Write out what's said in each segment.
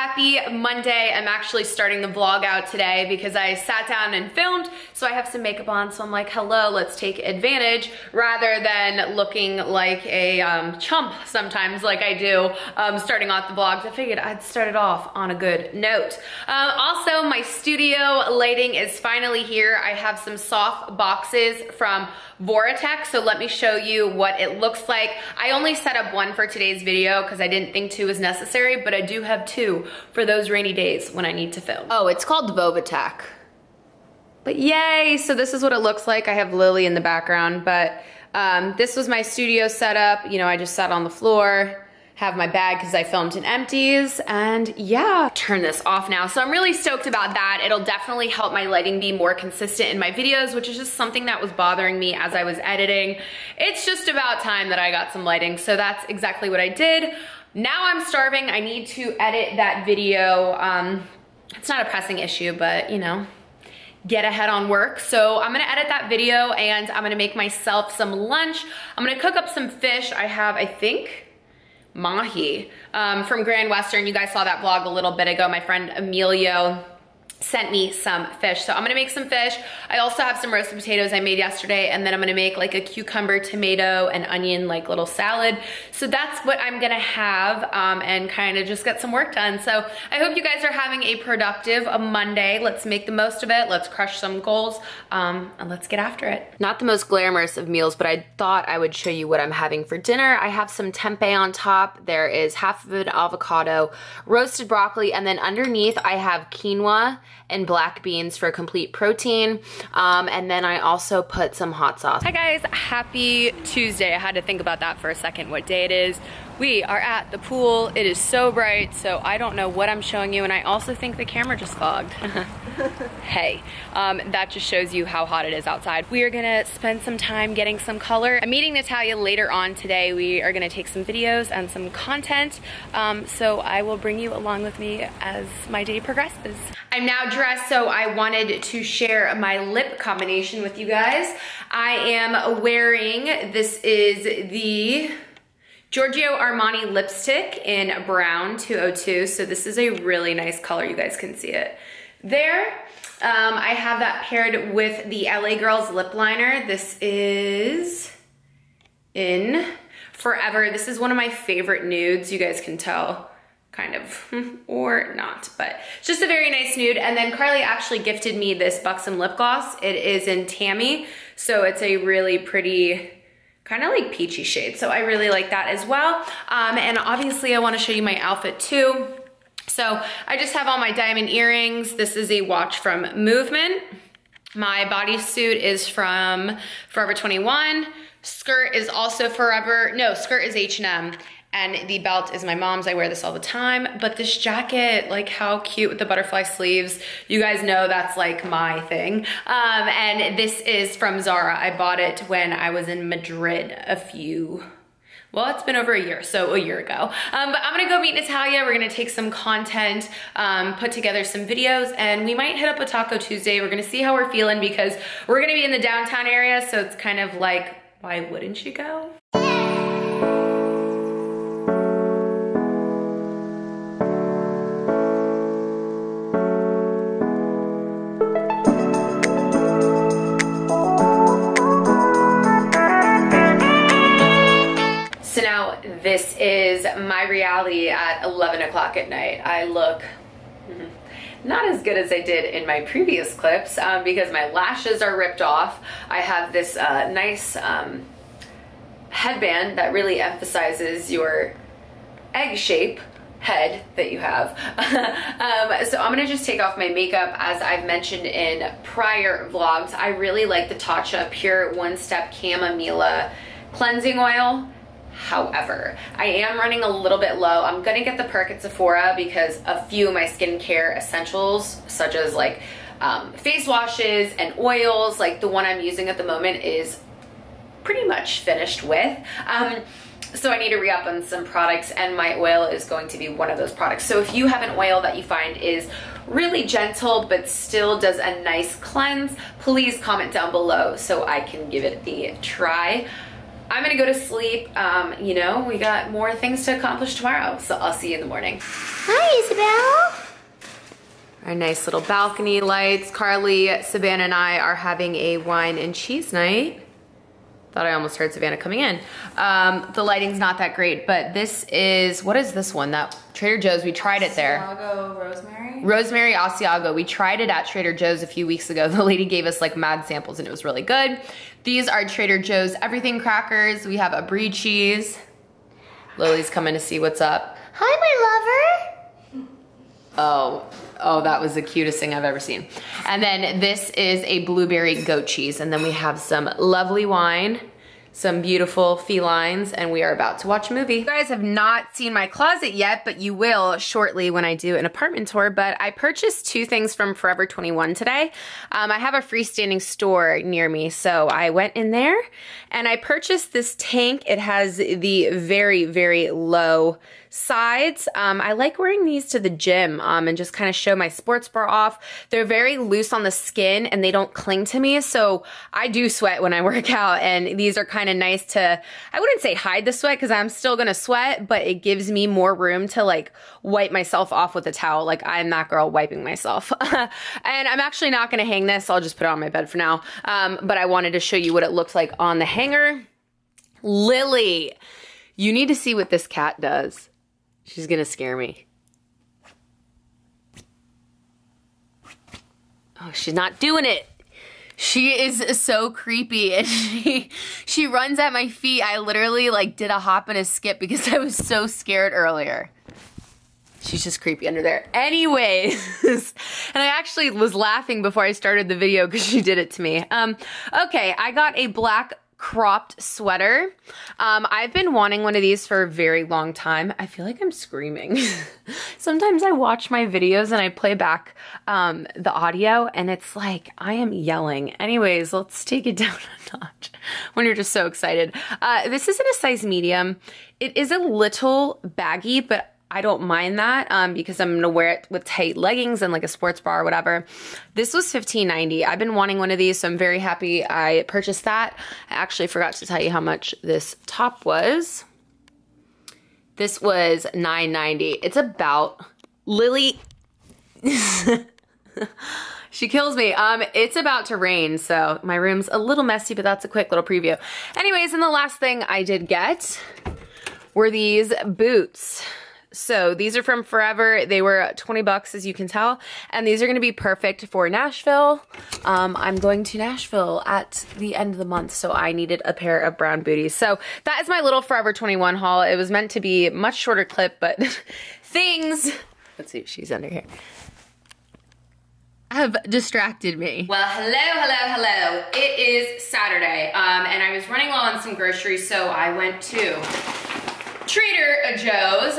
Happy Monday. I'm actually starting the vlog out today because I sat down and filmed, so I have some makeup on, so I'm like, hello, let's take advantage, rather than looking like a chump sometimes like I do starting off the vlogs. I figured I'd start it off on a good note. Also, my studio lighting is finally here. I have some soft boxes from Vortex, so let me show you what it looks like. I only set up one for today's video because I didn't think two was necessary, but I do have two for those rainy days when I need to film. Oh, it's called Vortex. But yay, so this is what it looks like. I have Lily in the background, but this was my studio setup. You know, I just sat on the floor, have my bag because I filmed in empties, and yeah, turn this off now. So I'm really stoked about that. It'll definitely help my lighting be more consistent in my videos, which is just something that was bothering me as I was editing. It's just about time that I got some lighting, so that's exactly what I did. Now I'm starving. I need to edit that video. It's not a pressing issue, but you know, get ahead on work. So I'm gonna edit that video and I'm gonna make myself some lunch. I'm gonna cook up some fish. I have, I think, mahi from Grand Western. You guys saw that vlog a little bit ago. My friend Emilio sent me some fish. So I'm gonna make some fish. I also have some roasted potatoes I made yesterday, and then I'm gonna make like a cucumber, tomato, and onion like little salad. So that's what I'm gonna have and kind of just get some work done. So I hope you guys are having a productive Monday. Let's make the most of it. Let's crush some goals and let's get after it. Not the most glamorous of meals, but I thought I would show you what I'm having for dinner. I have some tempeh on top. There is half of an avocado, roasted broccoli, and then underneath I have quinoa and black beans for complete protein. And then I also put some hot sauce. Hi guys, happy Tuesday. I had to think about that for a second, what day it is. We are at the pool. It is so bright, so I don't know what I'm showing you, and I also think the camera just fogged. Hey, that just shows you how hot it is outside. We are gonna spend some time getting some color. I'm meeting Natalia later on today. We are gonna take some videos and some content, so I will bring you along with me as my day progresses. I'm now dressed, so I wanted to share my lip combination with you guys. I am wearing, this is the Giorgio Armani lipstick in brown 202. So this is a really nice color. You guys can see it there. I have that paired with the LA Girls lip liner. This is in Forever. This is one of my favorite nudes. You guys can tell, kind of, or not, but it's just a very nice nude. And then Carly actually gifted me this Buxom lip gloss. It is in Tammy, so it's a really pretty, kind of like peachy shade. So I really like that as well. And obviously I want to show you my outfit too. So I just have all my diamond earrings. This is a watch from Movement. My bodysuit is from Forever 21. Skirt is also Forever, no, skirt is H&M. And the belt is my mom's. I wear this all the time. But this jacket, like how cute with the butterfly sleeves. You guys know that's like my thing. And this is from Zara. I bought it when I was in Madrid well, it's been over a year, so a year ago. But I'm gonna go meet Natalia. We're gonna take some content, put together some videos, and we might hit up a Taco Tuesday. We're gonna see how we're feeling because we're gonna be in the downtown area, so it's kind of like, why wouldn't you go? So now this is my reality at 11 o'clock at night. I look not as good as I did in my previous clips because my lashes are ripped off. I have this nice headband that really emphasizes your egg shape head that you have. So I'm gonna just take off my makeup. As I've mentioned in prior vlogs, I really like the Tatcha Pure One Step Chamomile Cleansing Oil. However, I am running a little bit low. I'm gonna get the perk at Sephora because a few of my skincare essentials, such as like face washes and oils, like the one I'm using at the moment is pretty much finished with. So I need to re-up on some products, and my oil is going to be one of those products. So if you have an oil that you find is really gentle but still does a nice cleanse, please comment down below so I can give it a try. I'm gonna go to sleep. You know, we got more things to accomplish tomorrow, so I'll see you in the morning. Hi, Isabel. Our nice little balcony lights. Carly, Savannah, and I are having a wine and cheese night. Thought I almost heard Savannah coming in. The lighting's not that great, but this is, what is this one? That Trader Joe's, we tried it there. Asiago rosemary? Rosemary Asiago. We tried it at Trader Joe's a few weeks ago. The lady gave us like mad samples and it was really good. These are Trader Joe's everything crackers. We have a brie cheese. Lily's coming to see what's up. Hi, my lover. Oh, that was the cutest thing I've ever seen. And then this is a blueberry goat cheese. And then we have some lovely wine, some beautiful felines, and we are about to watch a movie. You guys have not seen my closet yet, but you will shortly when I do an apartment tour. But I purchased 2 things from Forever 21 today. I have a freestanding store near me, so I went in there and I purchased this tank. It has the very, very low sides. I like wearing these to the gym and just kind of show my sports bra off. They're very loose on the skin and they don't cling to me, so I do sweat when I work out, and these are kind of nice to, I wouldn't say hide the sweat because I'm still gonna sweat, but it gives me more room to like wipe myself off with a towel. Like I'm that girl wiping myself. And I'm actually not gonna hang this. I'll just put it on my bed for now. But I wanted to show you what it looks like on the hanger. Lily, you need to see what this cat does. She's gonna scare me. Oh, she's not doing it. She is so creepy, and she runs at my feet. I literally like did a hop and a skip because I was so scared earlier. She's just creepy under there. Anyways, and I actually was laughing before I started the video because she did it to me. Okay, I got a black cropped sweater. I've been wanting one of these for a very long time. I feel like I'm screaming. Sometimes I watch my videos and I play back the audio and it's like I am yelling. Anyways, let's take it down a notch when you're just so excited. This is in a size medium. It is a little baggy, but I don't mind that because I'm gonna wear it with tight leggings and like a sports bra or whatever. This was $15.90. I've been wanting one of these, so I'm very happy I purchased that. I actually forgot to tell you how much this top was. This was $9.90. It's about, Lily, she kills me. It's about to rain, so my room's a little messy, but that's a quick little preview. Anyways, and the last thing I did get were these boots. So these are from Forever. They were 20 bucks, as you can tell, and these are gonna be perfect for Nashville. I'm going to Nashville at the end of the month, so I needed a pair of brown booties. So that is my little Forever 21 haul. It was meant to be a much shorter clip, but things, let's see if she's under here, have distracted me. Well, hello. It is Saturday, and I was running low on some groceries, so I went to Trader Joe's.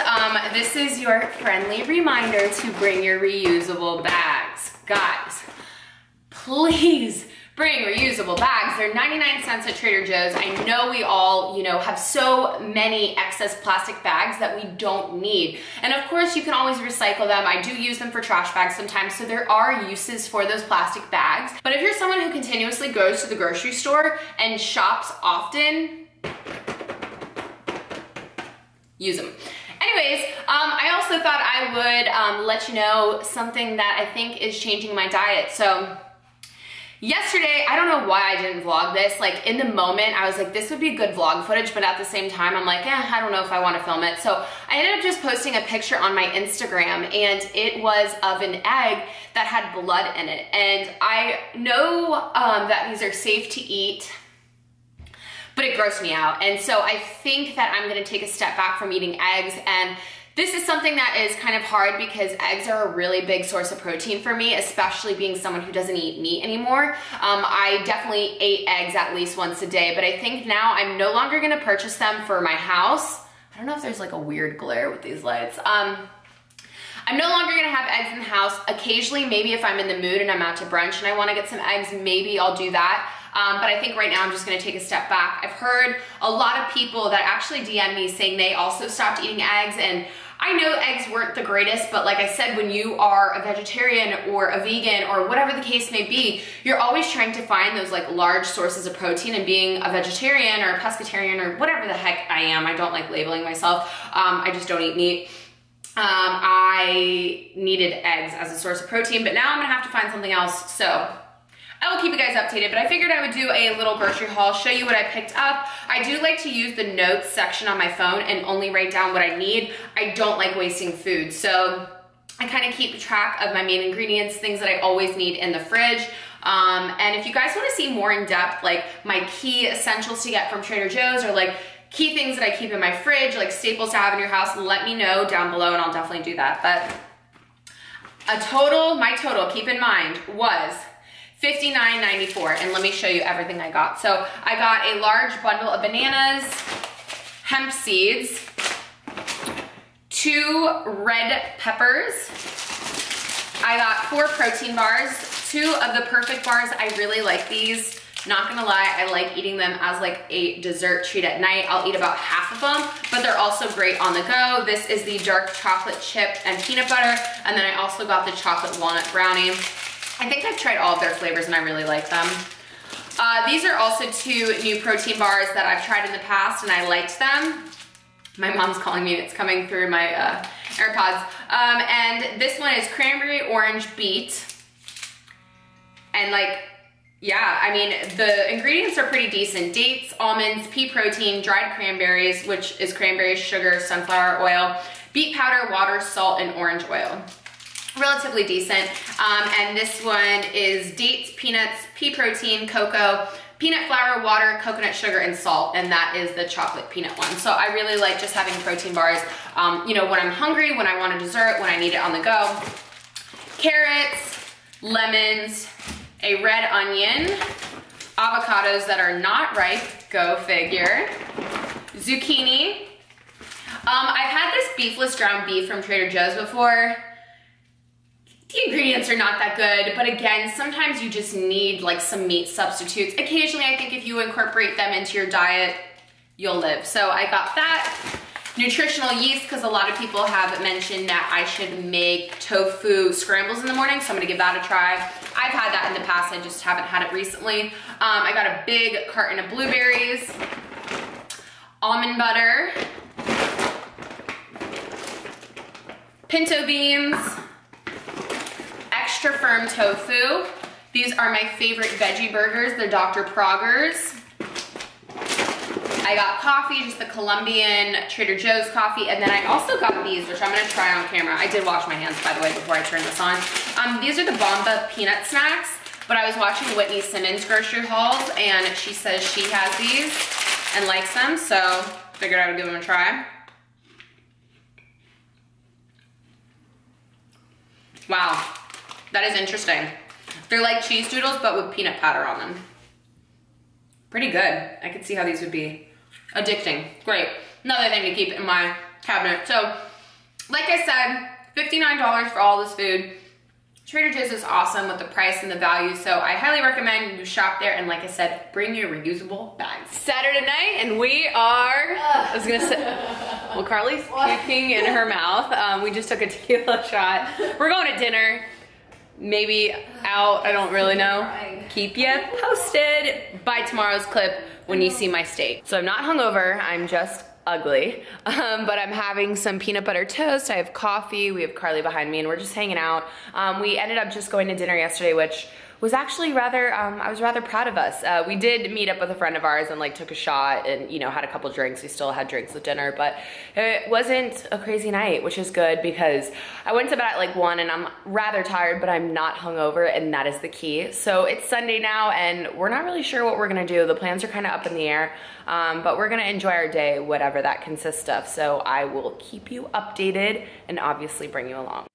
This is your friendly reminder to bring your reusable bags. Guys, please bring reusable bags. They're 99 cents at Trader Joe's. I know we all, you know, have so many excess plastic bags that we don't need. And of course, you can always recycle them. I do use them for trash bags sometimes, so there are uses for those plastic bags. But if you're someone who continuously goes to the grocery store and shops often, use them. Anyways, I also thought I would let you know something that I think is changing my diet. So yesterday, I don't know why I didn't vlog this. Like in the moment, I was like, this would be good vlog footage, but at the same time, I'm like, I don't know if I want to film it. So I ended up just posting a picture on my Instagram, and it was of an egg that had blood in it. And I know that these are safe to eat, but it grossed me out. And so I think that I'm gonna take a step back from eating eggs. And this is something that is kind of hard because eggs are a really big source of protein for me, especially being someone who doesn't eat meat anymore. I definitely ate eggs at least once a day, but I think now I'm no longer gonna purchase them for my house. I don't know if there's like a weird glare with these lights. I'm no longer gonna have eggs in the house. Occasionally, maybe if I'm in the mood and I'm out to brunch and I wanna get some eggs, maybe I'll do that. But I think right now I'm just gonna take a step back. I've heard a lot of people that actually DM me saying they also stopped eating eggs, and I know eggs weren't the greatest, but like I said, when you are a vegetarian or a vegan or whatever the case may be, you're always trying to find those like large sources of protein, and being a vegetarian or a pescatarian or whatever the heck I am, I don't like labeling myself, I just don't eat meat. I I needed eggs as a source of protein, but now I'm gonna have to find something else. So I will keep you guys updated, but I figured I would do a little grocery haul, show you what I picked up. I do like to use the notes section on my phone and only write down what I need. I don't like wasting food, so I kind of keep track of my main ingredients, things that I always need in the fridge. And if you guys want to see more in depth, like my key essentials to get from Trader Joe's, or like key things that I keep in my fridge, like staples to have in your house, let me know down below and I'll definitely do that. But my total, keep in mind, was $59.94, and let me show you everything I got. So I got a large bundle of bananas, hemp seeds, 2 red peppers. I got 4 protein bars, 2 of the Perfect bars. I really like these. Not gonna lie, I like eating them as like a dessert treat at night. I'll eat about half of them, but they're also great on the go. This is the dark chocolate chip and peanut butter, and then I also got the chocolate walnut brownie. I think I've tried all of their flavors and I really like them. These are also 2 new protein bars that I've tried in the past and I liked them. My mom's calling me, it's coming through my AirPods. And this one is cranberry orange beet. And like, yeah, I mean, the ingredients are pretty decent. Dates, almonds, pea protein, dried cranberries, which is cranberries, sugar, sunflower oil, beet powder, water, salt, and orange oil. Relatively decent. And this one is dates, peanuts, pea protein, cocoa, peanut flour, water, coconut sugar, and salt, and that is the chocolate peanut one. So I really like just having protein bars, you know, when I'm hungry, when I want a dessert, when I need it on the go. Carrots, lemons, a red onion, avocados that are not ripe, go figure, zucchini. I've had this beefless ground beef from Trader Joe's before. The ingredients are not that good, but again, sometimes you just need like some meat substitutes. Occasionally, I think if you incorporate them into your diet, you'll live. So I got that. Nutritional yeast, because a lot of people have mentioned that I should make tofu scrambles in the morning, so I'm gonna give that a try. I've had that in the past, I just haven't had it recently. I got a big carton of blueberries, almond butter, pinto beans, extra firm tofu. These are my favorite veggie burgers, they're Dr. Progger's. I got coffee, just the Colombian Trader Joe's coffee, and then I also got these, which I'm gonna try on camera. I did wash my hands, by the way, before I turned this on. These are the Bomba peanut snacks, but I was watching Whitney Simmons' grocery hauls, and she says she has these and likes them, so figured I would give them a try. Wow, that is interesting. They're like cheese doodles, but with peanut powder on them. Pretty good. I could see how these would be addicting. Great. Another thing to keep in my cabinet. So, like I said, $59 for all this food. Trader Joe's is awesome with the price and the value, so I highly recommend you shop there, and like I said, bring your reusable bags. Saturday night, and we are, I was gonna say, well, Carly's puking in her mouth. We just took a tequila shot. We're going to dinner, maybe out, I don't really know. Keep you posted by tomorrow's clip when you see my state. So I'm not hungover, I'm just ugly, but I'm having some peanut butter toast. I have coffee, we have Carly behind me, and we're just hanging out. We ended up just going to dinner yesterday, which was actually rather, I was rather proud of us. We did meet up with a friend of ours and like took a shot and, you know, had a couple drinks. We still had drinks with dinner, but it wasn't a crazy night, which is good because I went to bed at like 1 and I'm rather tired, but I'm not hungover, and that is the key. So it's Sunday now and we're not really sure what we're gonna do. The plans are kind of up in the air, but we're gonna enjoy our day, whatever that consists of. So I will keep you updated and obviously bring you along.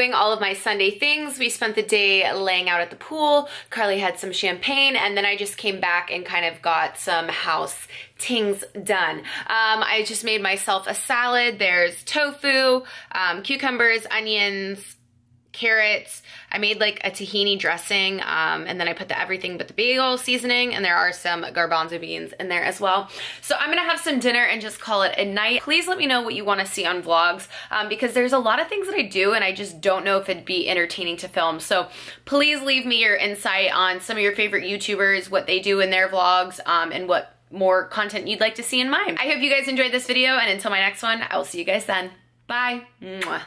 doing all of my Sunday things. We spent the day laying out at the pool. Carly had some champagne, and then I just came back and kind of got some house things done. I just made myself a salad. There's tofu, cucumbers, onions, carrots. I made like a tahini dressing, and then I put the everything but the bagel seasoning, and there are some garbanzo beans in there as well. So I'm gonna have some dinner and just call it a night. Please let me know what you wanna see on vlogs, because there's a lot of things that I do and I just don't know if it'd be entertaining to film. So please leave me your insight on some of your favorite YouTubers, what they do in their vlogs, and what more content you'd like to see in mine. I hope you guys enjoyed this video, and until my next one, I will see you guys then. Bye. Mwah.